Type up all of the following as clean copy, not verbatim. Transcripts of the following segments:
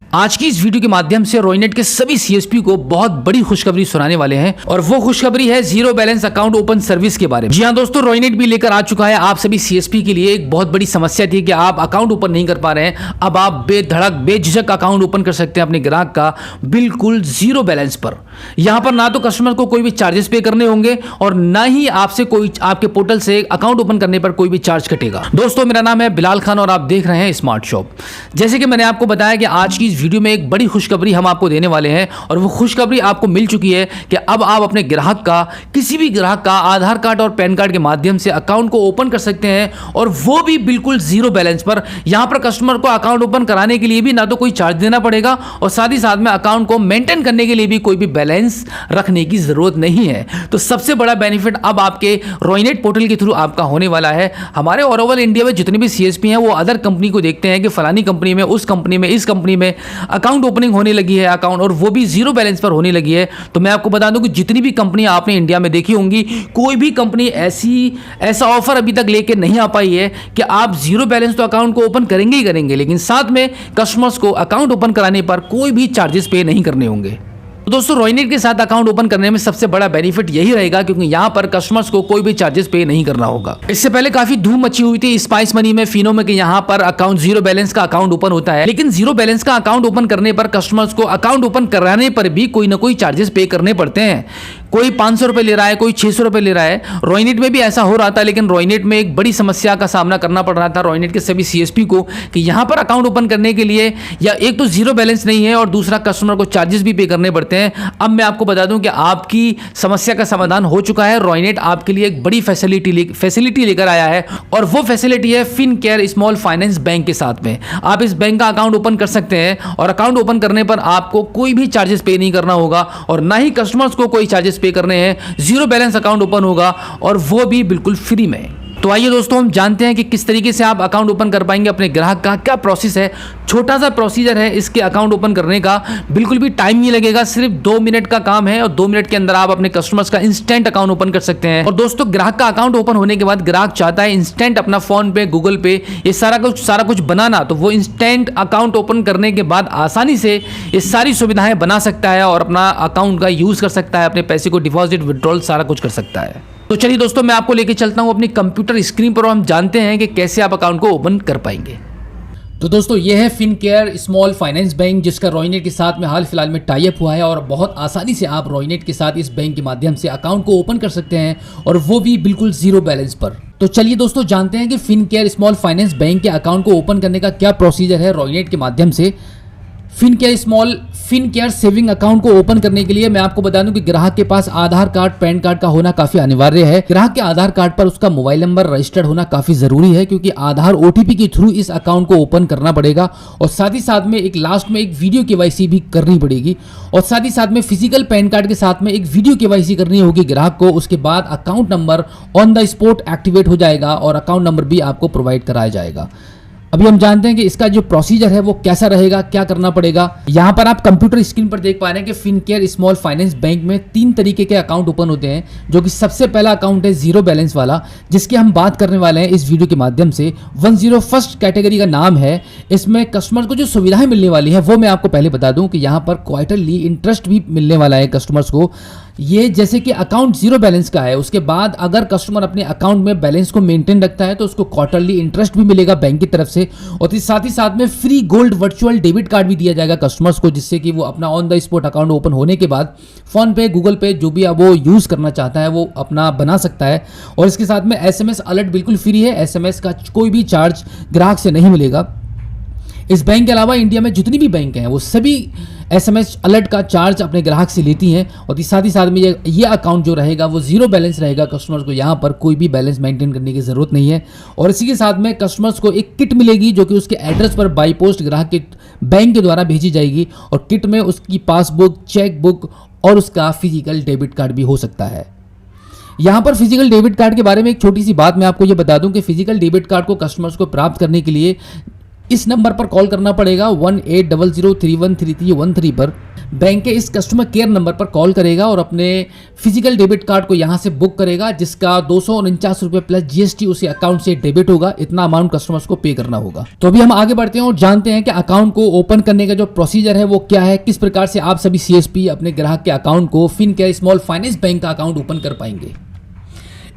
आज की इस वीडियो के माध्यम से रोइनेट के सभी सीएसपी को बहुत बड़ी खुशखबरी सुनाने वाले हैं और वो खुशखबरी है zero balance account open service के बारे में। जी हां दोस्तों, रोइनेट भी लेकर आ चुका है आप सभी सीएसपी के लिए। एक बहुत बड़ी समस्या थी कि आप अकाउंट ओपन नहीं कर पा रहे हैं, अब आप बेधड़क बेझिझक अकाउंट ओपन कर सकते हैं अपने ग्राहक का बिल्कुल जीरो बैलेंस पर। यहां पर ना तो कस्टमर को कोई भी चार्जेस पे करने होंगे और ना ही आपसे कोई आपके पोर्टल से अकाउंट ओपन करने पर कोई भी चार्ज कटेगा। दोस्तों, मेरा नाम है बिलाल खान और आप देख रहे हैं स्मार्ट शॉप। जैसे कि मैंने आपको बताया कि आज की इस वीडियो में एक बड़ी खुशखबरी हम आपको देने वाले हैं और वो खुशखबरी आपको मिल चुकी है कि अब आप अपने ग्राहक का, किसी भी ग्राहक का आधार कार्ड और पैन कार्ड के माध्यम से अकाउंट को ओपन कर सकते हैं और वो भी बिल्कुल जीरो बैलेंस पर। यहां पर कस्टमर को अकाउंट ओपन कराने के लिए भी ना तो कोई चार्ज देना पड़ेगा और साथ ही साथ में अकाउंट को मेंटेन करने के लिए भी कोई भी बैलेंस रखने की जरूरत नहीं है। तो सबसे बड़ा बेनिफिट अब आपके रोइनेट पोर्टल के थ्रू आपका होने वाला है। हमारे ओवरऑल इंडिया में जितने भी सीएसपी हैं वो अदर कंपनी को देखते हैं कि फलानी कंपनी में, उस कंपनी में, इस कंपनी में अकाउंट ओपनिंग होने लगी है अकाउंट, और वो भी जीरो बैलेंस पर होने लगी है। तो मैं आपको बता दूं कि जितनी भी कंपनियां आपने इंडिया में देखी होंगी, कोई भी कंपनी ऐसा ऑफर अभी तक लेके नहीं आ पाई है कि आप जीरो बैलेंस तो अकाउंट को ओपन करेंगे ही करेंगे, लेकिन साथ में कस्टमर्स को अकाउंट ओपन कराने पर कोई भी चार्जेस पे नहीं करने होंगे। तो दोस्तों, रोइनेट के साथ अकाउंट ओपन करने में सबसे बड़ा बेनिफिट यही रहेगा क्योंकि यहां पर कस्टमर्स को कोई भी चार्जेस पे नहीं करना होगा। इससे पहले काफी धूम मची हुई थी स्पाइस मनी में, फिनो में कि यहां पर अकाउंट जीरो बैलेंस का अकाउंट ओपन होता है, लेकिन जीरो बैलेंस का अकाउंट ओपन करने पर कस्टमर्स को अकाउंट ओपन कराने पर भी कोई ना कोई चार्जेस पे करने पड़ते हैं। कोई 500 रुपए ले रहा है, कोई 600 रुपए ले रहा है। रोइनेट में भी ऐसा हो रहा था, लेकिन रोइनेट में एक बड़ी समस्या का सामना करना पड़ रहा था रोइनेट के सभी सीएसपी को कि यहां पर अकाउंट ओपन करने के लिए या एक तो जीरो बैलेंस नहीं है और दूसरा कस्टमर को चार्जेस भी पे करने पड़ते हैं। अब मैं आपको बता दूं कि आपकी समस्या का समाधान हो चुका है। रोइनेट आपके लिए एक बड़ी फैसिलिटी लेकर आया है और वो फैसिलिटी है फिनकेयर स्मॉल फाइनेंस बैंक के साथ में। आप इस बैंक का अकाउंट ओपन कर सकते हैं और अकाउंट ओपन करने पर आपको कोई भी चार्जेस पे नहीं करना होगा और ना ही कस्टमर्स को कोई चार्जेस पे करने हैं। जीरो बैलेंस अकाउंट ओपन होगा और वो भी बिल्कुल फ्री में। तो आइए दोस्तों, हम जानते हैं कि किस तरीके से आप अकाउंट ओपन कर पाएंगे अपने ग्राहक का। क्या प्रोसेस है, छोटा सा प्रोसीजर है इसके अकाउंट ओपन करने का, बिल्कुल भी टाइम नहीं लगेगा, सिर्फ 2 मिनट का काम है और 2 मिनट के अंदर आप अपने कस्टमर्स का इंस्टेंट अकाउंट ओपन कर सकते हैं। और दोस्तों, ग्राहक का अकाउंट ओपन होने के बाद ग्राहक चाहता है इंस्टेंट अपना फोन पे, गूगल पे, ये सारा कुछ बनाना, तो वो इंस्टेंट अकाउंट ओपन करने के बाद आसानी से ये सारी सुविधाएं बना सकता है और अपना अकाउंट का यूज कर सकता है, अपने पैसे को डिपॉजिट, विड्रॉल सारा कुछ कर सकता है। तो चलिए दोस्तों, मैं आपको लेके चलता हूं अपनी कंप्यूटर स्क्रीन पर और हम जानते हैं कि कैसे आप अकाउंट को ओपन कर पाएंगे। तो दोस्तों, ये है फिनकेयर स्मॉल फाइनेंस बैंक जिसका रोइनेट के साथ में हाल फिलहाल में टाई अप हुआ है और बहुत आसानी से आप रोइनेट के साथ इस बैंक के माध्यम से अकाउंट को ओपन कर सकते हैं और वो भी बिल्कुल जीरो बैलेंस पर। तो चलिए दोस्तों, जानते हैं कि फिनकेयर स्मॉल फाइनेंस बैंक के अकाउंट को ओपन करने का क्या प्रोसीजर है रोइनेट के माध्यम से। फिनकेयर सेविंग अकाउंट को ओपन करने के लिए मैं आपको बता दूं कि ग्राहक के पास आधार कार्ड, पैन कार्ड का होना काफी अनिवार्य है। ग्राहक के आधार कार्ड पर उसका मोबाइल नंबर रजिस्टर्ड होना काफी जरूरी है क्योंकि आधार ओटीपी के थ्रू इस अकाउंट को ओपन करना पड़ेगा और साथ ही साथ में एक लास्ट में एक वीडियो केवाईसी भी करनी पड़ेगी और साथ ही साथ में फिजिकल पैन कार्ड के साथ में एक वीडियो केवाईसी करनी होगी ग्राहक को। उसके बाद account number on the spot activate हो जाएगा और अकाउंट नंबर भी आपको प्रोवाइड कराया जाएगा। अभी हम जानते हैं कि इसका जो प्रोसीजर है वो कैसा रहेगा, क्या करना पड़ेगा। यहां पर आप कंप्यूटर स्क्रीन पर देख पा रहे हैं कि फिनकेयर स्मॉल फाइनेंस बैंक में 3 तरीके के अकाउंट ओपन होते हैं, जो कि सबसे पहला अकाउंट है जीरो बैलेंस वाला, जिसकी हम बात करने वाले हैं इस वीडियो के माध्यम से। 101st कैटेगरी का नाम है। इसमें कस्टमर को जो सुविधाएं मिलने वाली है वो मैं आपको पहले बता दूं कि यहाँ पर क्वार्टरली इंटरेस्ट भी मिलने वाला है कस्टमर्स को। ये जैसे कि अकाउंट जीरो बैलेंस का है, उसके बाद अगर कस्टमर अपने अकाउंट में बैलेंस को मेंटेन रखता है तो उसको क्वार्टरली इंटरेस्ट भी मिलेगा बैंक की तरफ से और साथ ही साथ में free gold virtual debit card भी दिया जाएगा कस्टमर्स को, जिससे कि वो अपना on the spot account open होने के बाद फोन पे, गूगल पे, जो भी वो यूज करना चाहता है वो अपना बना सकता है। और इसके साथ में एसएमएस अलर्ट बिल्कुल फ्री है, एसएमएस का कोई भी चार्ज ग्राहक से नहीं मिलेगा। इस बैंक के अलावा इंडिया में जितनी भी बैंक हैं वो सभी एसएमएस अलर्ट का चार्ज अपने ग्राहक से लेती हैं और साथ ही साथ में ये अकाउंट जो रहेगा वो जीरो बैलेंस रहेगा। कस्टमर्स को यहाँ पर कोई भी बैलेंस मेंटेन करने की जरूरत नहीं है और इसी के साथ में कस्टमर्स को एक किट मिलेगी जो कि उसके एड्रेस पर बाई पोस्ट ग्राहक के बैंक के द्वारा भेजी जाएगी और किट में उसकी पासबुक, चेक बुक और उसका फिजिकल डेबिट कार्ड भी हो सकता है। यहाँ पर फिजिकल डेबिट कार्ड के बारे में एक छोटी सी बात मैं आपको ये बता दूं कि फिजिकल डेबिट कार्ड को कस्टमर्स को प्राप्त करने के लिए इस नंबर पर कॉल करना पड़ेगा 1800313313 पर। बैंक के इस कस्टमर केयर नंबर पर कॉल करेगा और अपने फिजिकल डेबिट कार्ड को यहाँ से बुक करेगा, जिसका 249 रुपये प्लस जीएसटी उसी अकाउंट से डेबिट होगा। इतना अमाउंट कस्टमर्स को पे करना होगा। तो अभी हम आगे बढ़ते हैं और जानते हैं कि अकाउंट को ओपन करने का जो प्रोसीजर है वो क्या है, किस प्रकार से आप सभी सीएसपी अपने ग्राहक के अकाउंट को फिनकेयर स्मॉल फाइनेंस बैंक का अकाउंट ओपन कर पाएंगे।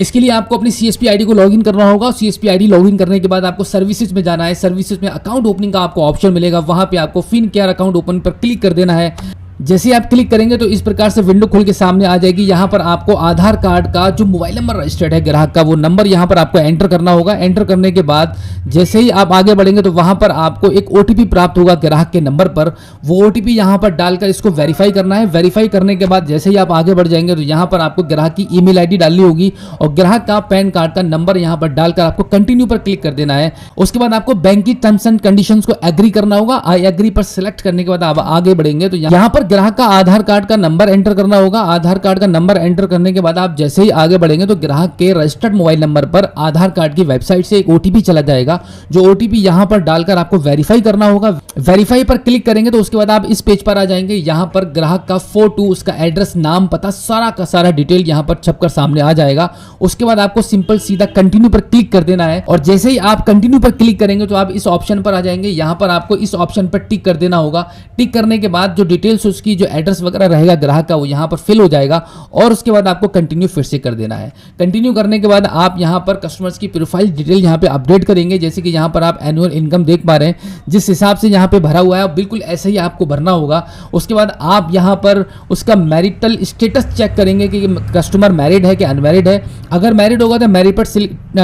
इसके लिए आपको अपनी सीएसपी आईडी को लॉगिन करना होगा। सीएसपी आईडी लॉगिन करने के बाद आपको सर्विसेज में जाना है। सर्विसेज में अकाउंट ओपनिंग का आपको ऑप्शन मिलेगा, वहां पे आपको फिनकेयर अकाउंट ओपन पर क्लिक कर देना है। जैसे आप क्लिक करेंगे तो इस प्रकार से विंडो खुल के सामने आ जाएगी। यहाँ पर आपको आधार कार्ड का जो मोबाइल नंबर रजिस्टर्ड है ग्राहक का, वो नंबर यहाँ पर आपको एंटर करना होगा। एंटर करने के बाद जैसे ही आप आगे बढ़ेंगे तो वहाँ पर आपको एक ओटीपी प्राप्त होगा ग्राहक के नंबर पर। वो ओटीपी यहाँ पर डालकर इसको वेरीफाई करना है। वेरीफाई करने के बाद जैसे ही आप आगे बढ़ जाएंगे तो यहाँ पर आपको ग्राहक की ईमेल आईडी डालनी होगी और ग्राहक का पैन कार्ड का नंबर यहाँ पर डालकर आपको कंटिन्यू पर क्लिक कर देना है। उसके बाद आपको बैंक की टर्म्स एंड कंडीशंस को एग्री करना होगा। आई एग्री पर सिलेक्ट करने के बाद आप आगे बढ़ेंगे तो यहाँ पर ग्राहक का आधार कार्ड का नंबर एंटर करना होगा। आधार कार्ड का नंबर एंटर करने के बाद आप जैसे ही आगे बढ़ेंगे तो ग्राहक के रजिस्टर्ड मोबाइल नंबर पर आधार कार्ड की वेबसाइट से एक ओटीपी चला जाएगा, जो ओटीपी यहां पर डालकर आपको वेरीफाई करना होगा। वेरीफाई पर क्लिक करेंगे तो उसके बाद आप इस पेज पर आ जाएंगे। यहां पर ग्राहक का फोटो, उसका एड्रेस, नाम, पता, सारा का सारा डिटेल यहां पर छपकर सामने आ जाएगा। उसके बाद आपको सिंपल सीधा कंटिन्यू पर क्लिक कर देना है और जैसे ही आप कंटिन्यू पर क्लिक करेंगे तो आप इस ऑप्शन पर आ जाएंगे। यहां पर आपको इस ऑप्शन पर टिक कर देना होगा। टिक करने के बाद जो डिटेल्स, उसकी जो एड्रेस वगैरह रहेगा ग्राहक का, वो यहां पर फिल हो जाएगा और उसके बाद आपको कंटिन्यू फिर से कर देना है। कंटिन्यू करने के बाद आप यहां पर कस्टमर्स की प्रोफाइल डिटेल यहां पे अपडेट करेंगे। जैसे कि यहां पर आप एनुअल इनकम देख पा रहे हैं, जिस हिसाब से यहां पे भरा हुआ है बिल्कुल ऐसे ही आपको भरना होगा। उसके बाद आप यहां पर उसका मैरिटल स्टेटस चेक करेंगे कि कस्टमर मैरिड है कि अनमैरिड है। अगर मैरिड होगा तो मैरिड पर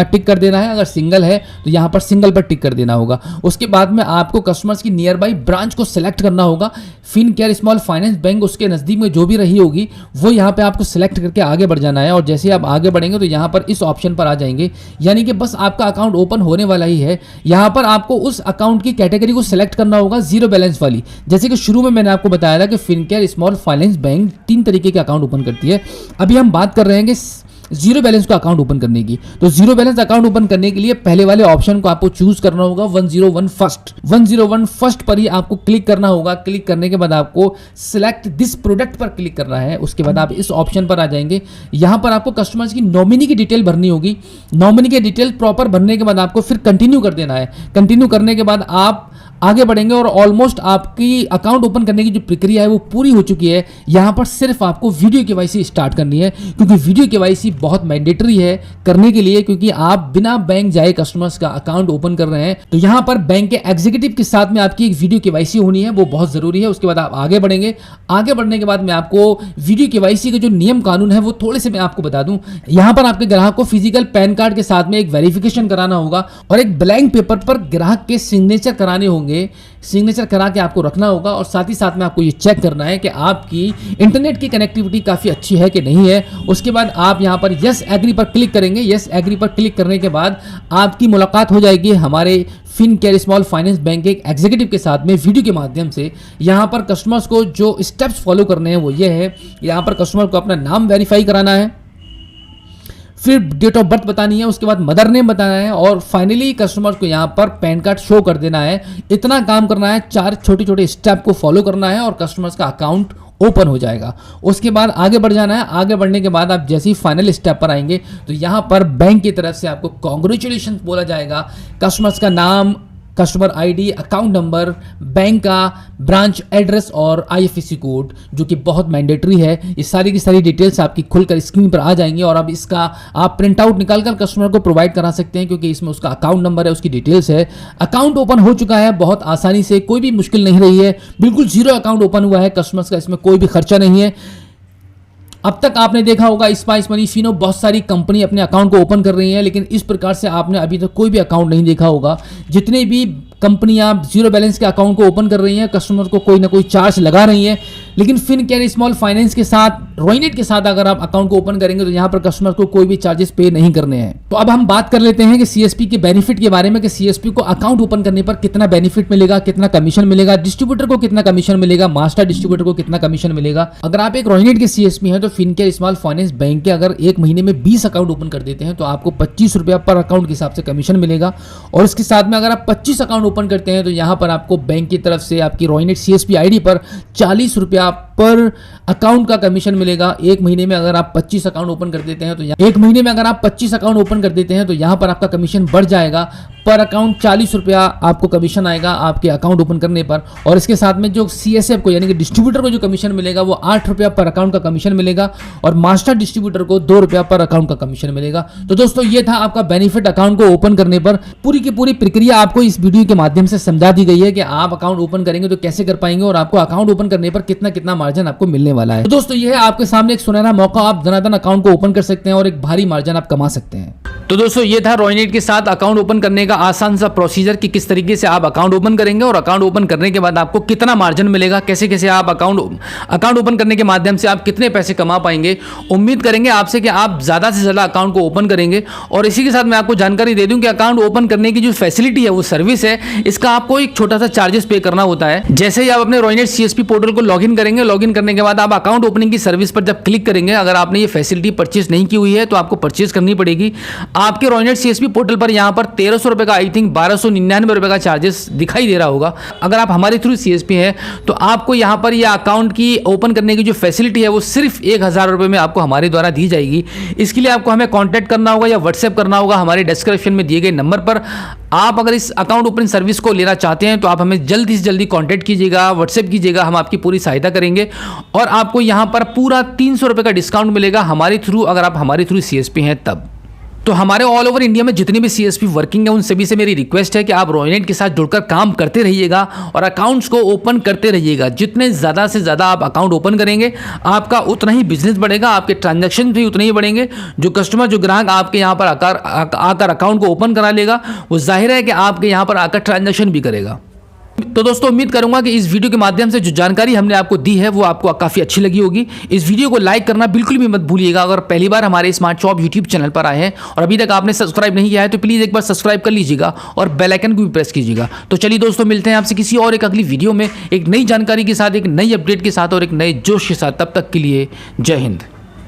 टिक कर देना है, अगर सिंगल है तो यहां पर सिंगल पर टिक कर देना होगा। उसके बाद में आपको कस्टमर्स की नियर बाई ब्रांच को सिलेक्ट करना होगा। फिनकेयर स्मॉल फाइनेंस बैंक उसके नजदीक में जो भी रही होगी वो यहाँ पे आपको सिलेक्ट करके आगे बढ़ जाना है और जैसे आप आगे बढ़ेंगे तो यहाँ पर इस ऑप्शन पर आ जाएंगे, यानी कि बस आपका अकाउंट ओपन होने वाला ही है। यहाँ पर आपको उस अकाउंट की कैटेगरी को सिलेक्ट करना होगा, जीरो बैलेंस वाली। जैसे कि शुरू में मैंने आपको बताया था कि फिनकेयर स्मॉल फाइनेंस बैंक 3 तरीके के अकाउंट ओपन करती है। अभी हम बात कर रहे हैं कि जीरो बैलेंस का अकाउंट ओपन करने की। तो जीरो बैलेंस अकाउंट ओपन करने के लिए पहले वाले ऑप्शन को आपको चूज करना होगा, 101 फर्स्ट पर ही आपको क्लिक करना होगा। क्लिक करने के बाद आपको सिलेक्ट दिस प्रोडक्ट पर क्लिक करना है। उसके बाद आप इस ऑप्शन पर आ जाएंगे। यहां पर आपको कस्टमर्स की नॉमिनी की डिटेल भरनी होगी। नॉमिनी की डिटेल प्रॉपर भरने के बाद आपको फिर कंटिन्यू कर देना है। कंटिन्यू करने के बाद आप आगे बढ़ेंगे और ऑलमोस्ट आपकी अकाउंट ओपन करने की जो प्रक्रिया है वो पूरी हो चुकी है। यहां पर सिर्फ आपको वीडियो केवाईसी स्टार्ट करनी है, क्योंकि वीडियो केवाईसी बहुत मैंडेटरी है करने के लिए, क्योंकि आप बिना बैंक जाए कस्टमर्स का अकाउंट ओपन कर रहे हैं। तो यहां पर बैंक के एग्जीक्यूटिव के साथ में आपकी एक वीडियो केवाईसी होनी है, वो बहुत जरूरी है। उसके बाद आप आगे बढ़ेंगे। आगे बढ़ने के बाद मैं आपको वीडियो केवाईसी के जो नियम कानून है वो थोड़े से मैं आपको बता दूं। यहां पर आपके ग्राहक को फिजिकल पैन कार्ड के साथ में एक वेरिफिकेशन कराना होगा और एक ब्लैंक पेपर पर ग्राहक के सिग्नेचर कराने होंगे। सिग्नेचर करा के आपको रखना होगा और साथ ही साथ में आपको ये चेक करना है कि आपकी इंटरनेट की कनेक्टिविटी काफी अच्छी है कि नहीं है। उसके बाद आप यहां पर यस एग्री पर क्लिक करेंगे। यस एग्री पर क्लिक करने के बाद आपकी मुलाकात हो जाएगी हमारे फिनकेयर स्मॉल फाइनेंस बैंक के एक एग्जीक्यूटिव के साथ में वीडियो के माध्यम से। यहां पर कस्टमर्स को जो स्टेप्स फॉलो करने हैं वो ये है, यहां पर कस्टमर को अपना नाम वेरीफाई कराना है, फिर डेट ऑफ बर्थ बतानी है, उसके बाद मदर नेम बताना है और फाइनली कस्टमर को यहाँ पर पैन कार्ड शो कर देना है। इतना काम करना है, 4 छोटे छोटे स्टेप को फॉलो करना है और कस्टमर्स का अकाउंट ओपन हो जाएगा। उसके बाद आगे बढ़ जाना है। आगे बढ़ने के बाद आप जैसे ही फाइनल स्टेप पर आएंगे तो यहाँ पर बैंक की तरफ से आपको कॉन्ग्रेचुलेशन बोला जाएगा। कस्टमर्स का नाम, customer ID, account number, bank का ब्रांच एड्रेस और आईएफएससी कोड, जो कि बहुत मैंडेटरी है। ये सारी की सारी डिटेल्स आपकी खुलकर स्क्रीन पर आ जाएंगी और अब इसका आप प्रिंट आउट निकालकर कस्टमर को प्रोवाइड करा सकते हैं, क्योंकि इसमें उसका अकाउंट नंबर है, उसकी डिटेल्स है। अकाउंट ओपन हो चुका है बहुत आसानी से, कोई भी मुश्किल नहीं रही है। बिल्कुल जीरो अकाउंट ओपन हुआ है कस्टमर्स का, इसमें कोई भी खर्चा नहीं है। अब तक आपने देखा होगा स्पाइस मनी, फिनो, बहुत सारी कंपनी अपने अकाउंट को ओपन कर रही है, लेकिन इस प्रकार से आपने अभी तक कोई भी अकाउंट नहीं देखा होगा। जितने भी कंपनियां जीरो बैलेंस के अकाउंट को ओपन कर रही हैं, कस्टमर को कोई ना कोई चार्ज लगा रही हैं, लेकिन फिनकेयर स्मॉल फाइनेंस के साथ, रॉयनेट के साथ अगर आप अकाउंट को ओपन करेंगे तो यहाँ पर कस्टमर को कोई भी चार्जेस पे नहीं करने हैं। तो अब हम बात कर लेते हैं कि सीएसपी के बेनिफिट के बारे में, कि सीएसपी को अकाउंट ओपन करने पर कितना बेनिफिट मिलेगा, कितना कमीशन मिलेगा, डिस्ट्रीब्यूटर को कितना कमीशन मिलेगा, मास्टर डिस्ट्रीब्यूटर को कितना कमीशन मिलेगा। अगर आप एक रॉयनेट के सीएसपी हैं तो फिनकेयर स्मॉल फाइनेंस बैंक के अगर एक महीने में 20 अकाउंट ओपन कर देते हैं तो आपको 25 रुपया पर अकाउंट के हिसाब से कमीशन मिलेगा। और इसके साथ में अगर आप 25 अकाउंट ओपन करते हैं तो यहाँ पर आपको बैंक की तरफ से आपकी रॉयनेट सीएसपी आईडी पर 40 रुपया पर अकाउंट का कमीशन मिलेगा। एक महीने में अगर आप 25 अकाउंट ओपन कर देते हैं तो एक महीने में अगर आप 25 अकाउंट ओपन कर देते हैं तो यहाँ पर आपका कमीशन बढ़ जाएगा, पर अकाउंट 40 रुपया आपको कमीशन आएगा आपके अकाउंट ओपन करने पर। और इसके साथ में जो सीएसएफ को यानी कि डिस्ट्रीब्यूटर को जो कमीशन मिलेगा वो 8 रुपया पर अकाउंट का कमीशन मिलेगा, और मास्टर डिस्ट्रीब्यूटर को 2 रुपया पर अकाउंट का कमीशन मिलेगा। तो दोस्तों ये था आपका बेनिफिट अकाउंट को ओपन करने पर। पूरी की पूरी प्रक्रिया आपको इस वीडियो के माध्यम से समझा दी गई है कि आप अकाउंट ओपन करेंगे तो कैसे कर पाएंगे और आपको अकाउंट ओपन करने पर कितना कितना मार्जिन आपको मिलने वाला है। तो दोस्तों ये है आपके सामने एक सुनहरा मौका, आप धनाधन अकाउंट को ओपन कर सकते हैं और एक भारी मार्जिन आप कमा सकते हैं। तो दोस्तों ये था रॉयनेट के साथ अकाउंट ओपन करने का आसान सा प्रोसीजर कि किस तरीके से आप अकाउंट ओपन करेंगे और अकाउंट ओपन करने के बाद आपको कितना मार्जिन मिलेगा, कैसे कैसे आप अकाउंट ओपन करने के माध्यम से आप कितने पैसे कमा पाएंगे। उम्मीद करेंगे आपसे कि आप ज्यादा से ज्यादा अकाउंट को ओपन करेंगे। और इसी के साथ मैं आपको जानकारी दे दूं कि अकाउंट ओपन करने की जो फैसिलिटी है, वो सर्विस है, इसका आपको एक छोटा सा चार्जेस पे करना होता है। जैसे ही आप अपने रॉयनेट सीएसपी पोर्टल को लॉगिन करेंगे, लॉगिन करने के बाद आप अकाउंट ओपनिंग की सर्विस पर जब क्लिक करेंगे, अगर आपने ये फैसिलिटी परचेज नहीं की हुई है तो आपको परचेज करनी पड़ेगी। आपके रॉयनेट सीएसपी पोर्टल पर यहाँ पर 1300 रुपए का, आई थिंक 1299 रुपए का चार्जेस दिखाई दे रहा होगा। अगर आप हमारे थ्रू सीएसपी हैं तो आपको यहाँ पर यह अकाउंट की ओपन करने की जो फैसिलिटी है वो सिर्फ 1000 रुपए में आपको हमारे द्वारा दी जाएगी। इसके लिए आपको हमें कॉन्टैक्ट करना होगा या व्हाट्सएप करना होगा हमारे डिस्क्रिप्शन में दिए गए नंबर पर। आप अगर इस अकाउंट ओपनिंग सर्विस को लेना चाहते हैं तो आप हमें जल्दी से जल्दी कॉन्टैक्ट कीजिएगा, व्हाट्सएप कीजिएगा, हम आपकी पूरी सहायता करेंगे। और आपको यहाँ पर पूरा 300 रुपए का डिस्काउंट मिलेगा हमारे थ्रू, अगर आप हमारे थ्रू सीएसपी हैं तब। तो हमारे ऑल ओवर इंडिया में जितने भी सीएसपी वर्किंग है उन सभी से मेरी रिक्वेस्ट है कि आप रॉयनेट के साथ जुड़कर काम करते रहिएगा और अकाउंट्स को ओपन करते रहिएगा। जितने ज़्यादा से ज़्यादा आप अकाउंट ओपन करेंगे आपका उतना ही बिजनेस बढ़ेगा, आपके ट्रांजैक्शन भी उतने ही बढ़ेंगे। जो कस्टमर, जो ग्राहक आपके यहाँ पर आकर अकाउंट को ओपन करा लेगा, वो जाहिर है कि आपके यहाँ पर आकर ट्रांजैक्शन भी करेगा। तो दोस्तों उम्मीद करूंगा कि इस वीडियो के माध्यम से जो जानकारी हमने आपको दी है वो आपको काफ़ी अच्छी लगी होगी। इस वीडियो को लाइक करना बिल्कुल भी मत भूलिएगा। अगर पहली बार हमारे स्मार्ट शॉप यूट्यूब चैनल पर आए हैं और अभी तक आपने सब्सक्राइब नहीं किया है तो प्लीज़ एक बार सब्सक्राइब कर लीजिएगा और बेल आइकन को भी प्रेस कीजिएगा। तो चलिए दोस्तों, मिलते हैं आपसे किसी और एक अगली वीडियो में एक नई जानकारी के साथ, एक नई अपडेट के साथ और एक नए जोश के साथ। तब तक के लिए जय हिंद।